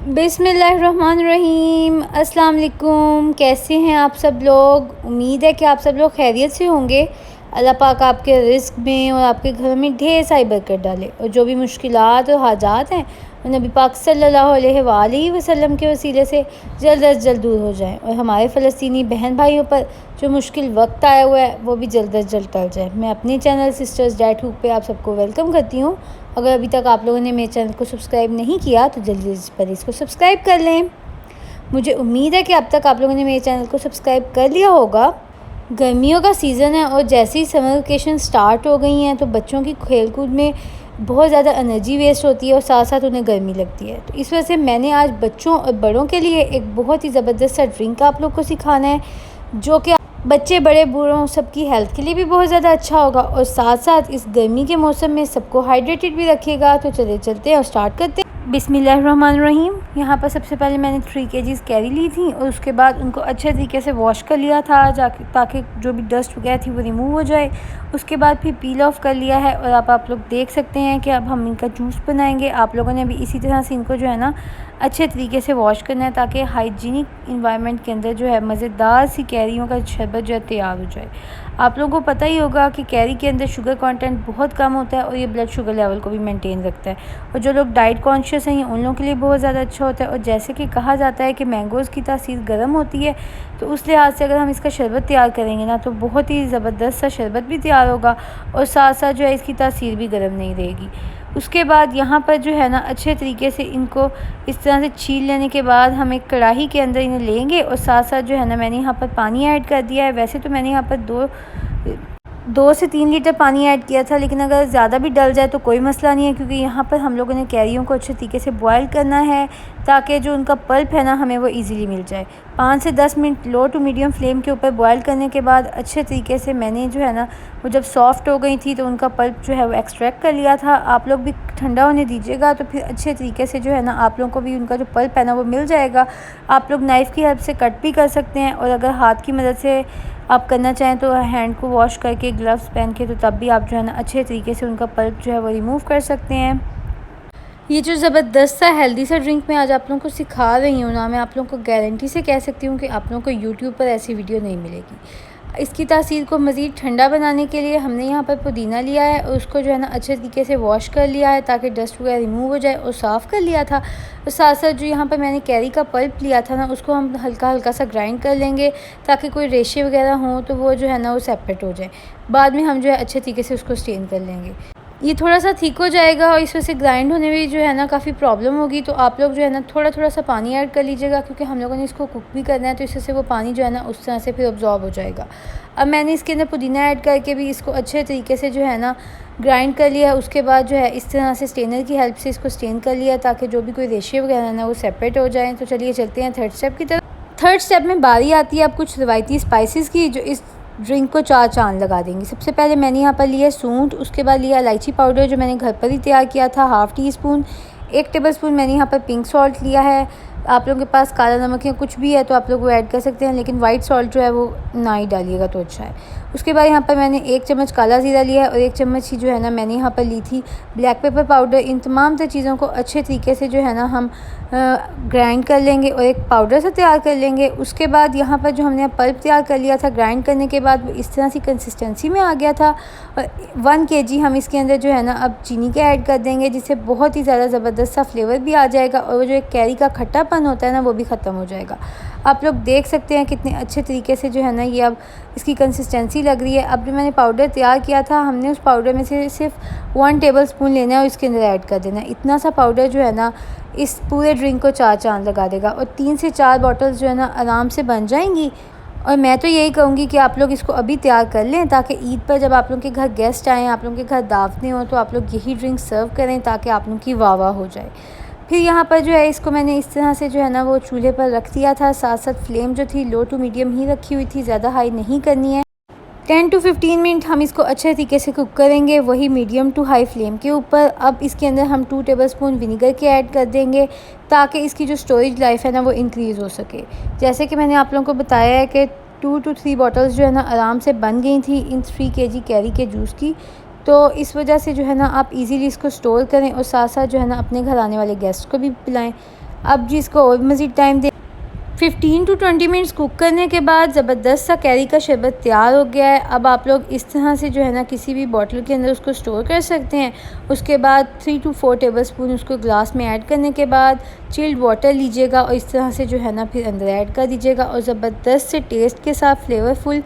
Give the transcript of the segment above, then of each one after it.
बिस्मिल्लाहिर्रहमानिर्रहीम। अस्सलाम वालेकुम। कैसे हैं आप सब लोग? उम्मीद है कि आप सब लोग खैरियत से होंगे। अल्लाह पाक आपके रिस्क में और आपके घर में ढेर सारी बरकत डाले और जो भी मुश्किलात और हाजात हैं वो नबी पाक सल्लल्लाहु अलैहि वसल्लम के वसीले से जल्द अज जल्द दूर हो जाएं और हमारे फ़लस्तीनी बहन भाइयों पर जो मुश्किल वक्त आया हुआ है वो भी जल्द अज जल्द टल जाए। मैं अपने चैनल सिस्टर्स डैट हुक पे आप सबको वेलकम करती हूँ। अगर अभी तक आप लोगों ने मेरे चैनल को सब्सक्राइब नहीं किया तो जल्दी पर इसको सब्सक्राइब कर लें। मुझे उम्मीद है कि अब तक आप लोगों ने मेरे चैनल को सब्सक्राइब कर लिया होगा। गर्मियों का सीज़न है और जैसे ही समर वेकेशन स्टार्ट हो गई हैं तो बच्चों की खेल कूद में बहुत ज़्यादा एनर्जी वेस्ट होती है और साथ साथ उन्हें गर्मी लगती है। तो इस वजह से मैंने आज बच्चों और बड़ों के लिए एक बहुत ही ज़बरदस्त सा ड्रिंक आप लोग को सिखाना है जो कि बच्चे बड़े बूढ़ों सबकी हेल्थ के लिए भी बहुत ज़्यादा अच्छा होगा और साथ साथ इस गर्मी के मौसम में सबको हाइड्रेटेड भी रखेगा। तो चले चलते हैं और स्टार्ट करते हैं। बिस्मिल्लाहिर्रहमानिर्रहीम। यहाँ पर सबसे पहले मैंने 3 kgs कैरी ली थी और उसके बाद उनको अच्छे तरीके से वॉश कर लिया था ताकि जो भी डस्ट वगैरह थी वो रिमूव हो जाए। उसके बाद फिर पील ऑफ कर लिया है और आप लोग देख सकते हैं कि अब हम इनका जूस बनाएंगे। आप लोगों ने भी इसी तरह से इनको जो है ना अच्छे तरीके से वॉश करना है ताकि हाइजीनिक इन्वायरमेंट के अंदर जो है मज़ेदार सी कैरियों का शरबत जो है तैयार हो जाए। आप लोगों को पता ही होगा कि कैरी के अंदर शुगर कंटेंट बहुत कम होता है और ये ब्लड शुगर लेवल को भी मेंटेन रखता है और जो लोग डाइट कॉन्शियस हैं उन लोगों के लिए बहुत ज़्यादा अच्छा होता है। और जैसे कि कहा जाता है कि मैंगोज़ की तासीर गर्म होती है तो उस लिहाज से अगर हम इसका शरबत तैयार करेंगे ना तो बहुत ही ज़बरदस्त सा शरबत भी तैयार होगा और साथ साथ जो है इसकी तासीर भी गर्म नहीं रहेगी। उसके बाद यहाँ पर जो है ना अच्छे तरीके से इनको इस तरह से छील लेने के बाद हम एक कढ़ाई के अंदर इन्हें लेंगे और साथ साथ जो है ना मैंने यहाँ पर पानी ऐड कर दिया है। वैसे तो मैंने यहाँ पर 2 से 3 लीटर पानी ऐड किया था, लेकिन अगर ज़्यादा भी डल जाए तो कोई मसला नहीं है क्योंकि यहाँ पर हम लोगों ने कैरियों को अच्छे तरीके से बॉयल करना है ताकि जो उनका पल्प है ना हमें वो इजीली मिल जाए। 5 से 10 minute low to medium flame के ऊपर बॉयल करने के बाद अच्छे तरीके से मैंने जो है ना वो जब सॉफ़्ट हो गई थी तो उनका पल्प जो है वो एक्सट्रैक्ट कर लिया था। आप लोग भी ठंडा होने दीजिएगा तो फिर अच्छे तरीके से जो है ना आप लोगों को भी उनका जो पल्प है ना वो मिल जाएगा। आप लोग नाइफ़ की हेल्प से कट भी कर सकते हैं और अगर हाथ की मदद से आप करना चाहें तो हैंड को वॉश करके ग्लव्स पहन के तो तब भी आप जो है ना अच्छे तरीके से उनका पल्प जो है वो रिमूव कर सकते हैं। ये जो ज़बरदस्त सा हेल्दी सा ड्रिंक मैं आज आप लोगों को सिखा रही हूँ ना, मैं आप लोगों को गारंटी से कह सकती हूँ कि आप लोगों को यूट्यूब पर ऐसी वीडियो नहीं मिलेगी। इसकी तासीर को मज़ीद ठंडा बनाने के लिए हमने यहाँ पर पुदीना लिया है और उसको जो है ना अच्छे तरीके से वॉश कर लिया है ताकि डस्ट वगैरह रिमूव हो जाए और साफ़ कर लिया था। और साथ साथ जो यहाँ पर मैंने कैरी का पल्प लिया था ना उसको हम हल्का हल्का सा ग्राइंड कर लेंगे ताकि कोई रेशे वगैरह हों तो वो जो है ना वो सेपरेट हो जाए। बाद में हम जो है अच्छे तरीके से उसको स्टेन कर लेंगे। ये थोड़ा सा थिक हो जाएगा और इस वजह से ग्राइंड होने में जो है ना काफ़ी प्रॉब्लम होगी, तो आप लोग जो है ना थोड़ा सा पानी ऐड कर लीजिएगा क्योंकि हम लोगों ने इसको कुक भी करना है तो इस वजह से वो पानी जो है ना उस तरह से फिर अब्जॉर्ब हो जाएगा। अब मैंने इसके अंदर पुदीना ऐड करके भी इसको अच्छे तरीके से जो है ना ग्राइंड कर लिया। उसके बाद जो है इस तरह से स्टेनर की हेल्प से इसको स्टेन कर लिया ताकि जो भी कोई रेशे वगैरह ना वो सेपरेट हो जाएँ। तो चलिए चलते हैं थर्ड स्टेप की तरफ। थर्ड स्टेप में बारी आती है अब कुछ रवायती स्पाइसेस की जो इस ड्रिंक को 4 चांद लगा देंगी। सबसे पहले मैंने यहाँ पर लिया सूंठ, उसके बाद लिया इलायची पाउडर जो मैंने घर पर ही तैयार किया था, ½ टीस्पून। 1 टेबलस्पून मैंने यहाँ पर पिंक सॉल्ट लिया है। आप लोगों के पास काला नमक या कुछ भी है तो आप लोग वो ऐड कर सकते हैं, लेकिन वाइट सॉल्ट जो है वो ना ही डालिएगा तो अच्छा है। उसके बाद यहाँ पर मैंने 1 चम्मच काला ज़ीरा लिया है और 1 चम्मच ही जो है ना मैंने यहाँ पर ली थी ब्लैक पेपर पाउडर। इन तमाम चीज़ों को अच्छे तरीके से जो है ना हम ग्राइंड कर लेंगे और एक पाउडर से तैयार कर लेंगे। उसके बाद यहाँ पर जो हमने पल्प तैयार कर लिया था ग्राइंड करने के बाद वो इस तरह सी कंसिस्टेंसी में आ गया था। और 1 kg हम इसके अंदर जो है ना अब चीनी का ऐड कर देंगे जिससे बहुत ही ज़्यादा ज़बरदस्त सा फ्लेवर भी आ जाएगा और वो जो एक कैरी का खट्टापन होता है ना वो भी ख़त्म हो जाएगा। आप लोग देख सकते हैं कितने अच्छे तरीके से जो है ना ये अब इसकी कंसिस्टेंसी लग रही है। अब जो मैंने पाउडर तैयार किया था हमने उस पाउडर में से सिर्फ 1 टेबलस्पून लेना है और इसके अंदर ऐड कर देना है। इतना सा पाउडर जो है ना इस पूरे ड्रिंक को 4 चांद लगा देगा और 3 से 4 बॉटल्स जो है ना आराम से बन जाएंगी। और मैं तो यही कहूँगी कि आप लोग इसको अभी तैयार कर लें ताकि ईद पर जब आप लोगों के घर गेस्ट आएँ, आप लोगों के घर दावतें हों तो आप लोग यही ड्रिंक सर्व करें ताकि आप लोगों की वाह हो जाए। फिर यहाँ पर जो है इसको मैंने इस तरह से जो है ना वो चूल्हे पर रख दिया था। साथ साथ फ्लेम जो थी लो टू मीडियम ही रखी हुई थी, ज़्यादा हाई नहीं करनी है। 10 to 15 मिनट हम इसको अच्छे तरीके से कुक करेंगे, वही मीडियम टू हाई फ्लेम के ऊपर। अब इसके अंदर हम 2 टेबलस्पून विनीगर के ऐड कर देंगे ताकि इसकी जो स्टोरेज लाइफ है ना वो इंक्रीज़ हो सके। जैसे कि मैंने आप लोगों को बताया है कि 2 to 3 बॉटल्स जो है ना आराम से बन गई थी इन 3 kg कैरी के जूस की। तो इस वजह से जो है ना आप इजीली इसको स्टोर करें और साथ साथ जो है ना अपने घर आने वाले गेस्ट को भी पिलाएं। अब जी इसको और मज़ीद time they 15 to 20 minutes cook करने के बाद ज़बरदस्त सा कैरी का शरबत तैयार हो गया है। अब आप लोग इस तरह से जो है ना किसी भी बॉटल के अंदर उसको स्टोर कर सकते हैं। उसके बाद 3 to 4 टेबलस्पून उसको ग्लास में ऐड करने के बाद चिल्ड वाटर लीजिएगा और इस तरह से जो है ना फिर अंदर ऐड कर दीजिएगा और ज़बरदस्त से टेस्ट के साथ फ्लेवरफुल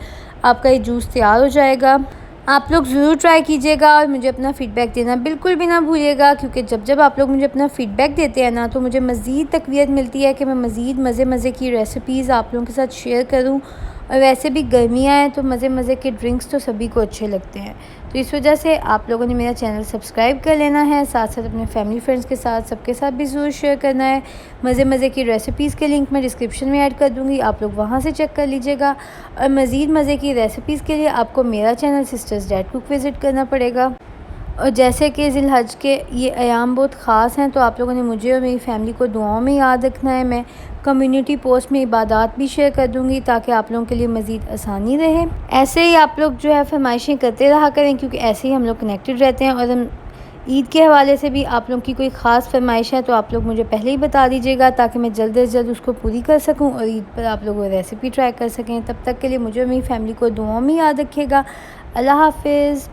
आपका ये जूस तैयार हो जाएगा। आप लोग ज़रूर ट्राई कीजिएगा और मुझे अपना फ़ीडबैक देना बिल्कुल भी ना भूलिएगा, क्योंकि जब आप लोग मुझे अपना फ़ीडबैक देते हैं ना तो मुझे मज़ीद तक़वियत मिलती है कि मैं मज़ीद मज़े की रेसिपीज़ आप लोगों के साथ शेयर करूं। और वैसे भी गर्मियाँ हैं तो मज़े के ड्रिंक्स तो सभी को अच्छे लगते हैं, तो इस वजह से आप लोगों ने मेरा चैनल सब्सक्राइब कर लेना है, साथ साथ अपने फैमिली फ्रेंड्स के साथ सबके साथ भी ज़रूर शेयर करना है। मज़े की रेसिपीज़ के लिंक मैं डिस्क्रिप्शन में ऐड कर दूँगी, आप लोग वहाँ से चेक कर लीजिएगा। और मज़ीद मज़े की रेसिपीज़ के लिए आपको मेरा channel sisters dad cook visit करना पड़ेगा। और जैसे कि ज़िलहज के ये अयाम बहुत ख़ास हैं, तो आप लोगों ने मुझे और मेरी फैमिली को दुआओं में याद रखना है। मैं कम्युनिटी पोस्ट में इबादत भी शेयर कर दूंगी ताकि आप लोगों के लिए मज़ीद आसानी रहे। ऐसे ही आप लोग जो है फरमाइशें करते रहा करें, क्योंकि ऐसे ही हम लोग कनेक्टेड रहते हैं। और हम ईद के हवाले से भी आप लोगों की कोई ख़ास फरमाइश है तो आप लोग मुझे पहले ही बता दीजिएगा ताकि मैं जल्द से जल्द उसको पूरी कर सकूं और ईद पर आप लोग वो रेसिपी ट्राई कर सकें। तब तक के लिए मुझे और मेरी फैमिली को दुआओं में याद रखिएगा। अल्लाह हाफ़िज़।